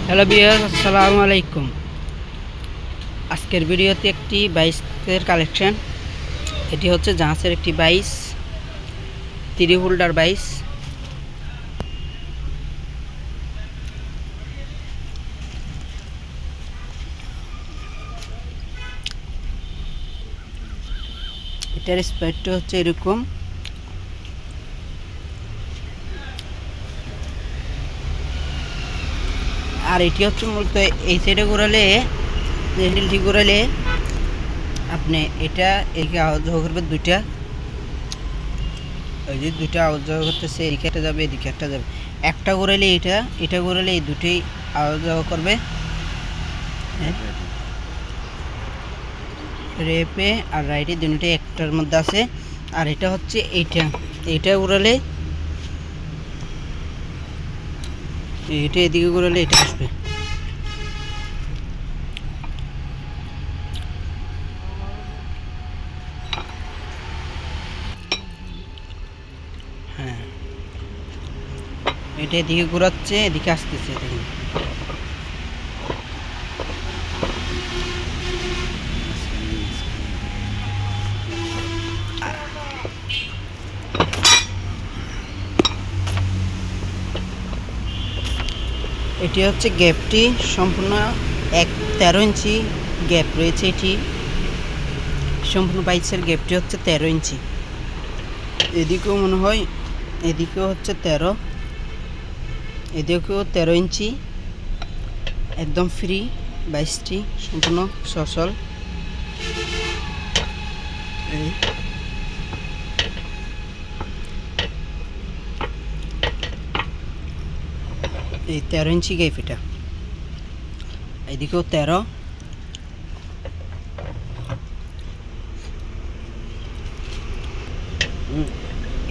Hello viewers, আসসালামু আলাইকুম। আজকের ভিডিওতে একটি বাইসের কালেকশন। এটি হচ্ছে জাহাজের একটি বাইস, 3 হোল্ডার বাইস। এটার স্পিডটা হচ্ছে এরকম। আর এটি হচ্ছে মূলত এই সাইডে ঘোরালে, হ্যান্ডেলটি ঘোরালে আপনি এটা এদিকে আওয়াজ করবে দুইটা। ওই যে দুইটা আওয়াজ করতেছে, এদিকে একটা যাবে, এদিকে একটা যাবে। একটা ঘোরালে এটা ঘোরালে এই দুটোই আওয়াজ করবে। রেপে আর রাইটে দুটোই একটার মধ্যে আছে। আর এটা হচ্ছে এইটা ঘোরালে, এটা এদিকে ঘোরালে এটা আসবে। হ্যাঁ, এটা এদিকে ঘোরাচ্ছে, এদিকে আসতেছে। দেখুন, এটি হচ্ছে গ্যাপটি সম্পূর্ণ 13 ইঞ্চি গ্যাপ রয়েছে। এটি সম্পূর্ণ বাইসের গ্যাপটি হচ্ছে 13 ইঞ্চি। এদিকেও মনে হয়, এদিকেও হচ্ছে 13, এদিকেও 13 ইঞ্চি। একদম ফ্রি বাইসটি, সম্পূর্ণ সচল। এই 13 ইঞ্চি গ্যাপ এটা, এদিকেও 13।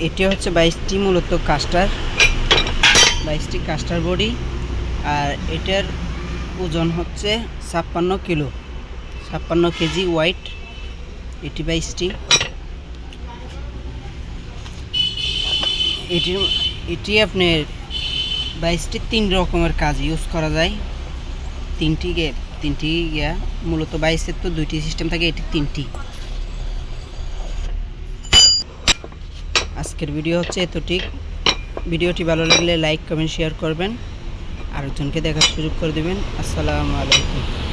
এটি হচ্ছে বাইসটি মূলত বাইসটি কাস্টার বডি। আর এটার ওজন হচ্ছে 56 কিলো, 56 কেজি ওয়াইট এটি বাইসটি। এটি আপনার বাইসটি 3 রকমের কাজ ইউজ করা যায়। তিনটি গিয়া মূলত বাইসের তো 2টি সিস্টেম থাকে, এটি 3টি। আজকের ভিডিও হচ্ছে এতটুক। ভিডিওটি ভালো লাগলে লাইক, কমেন্ট, শেয়ার করবেন, আরেকজনকে দেখার সুযোগ করে দেবেন। আসসালামু আলাইকুম।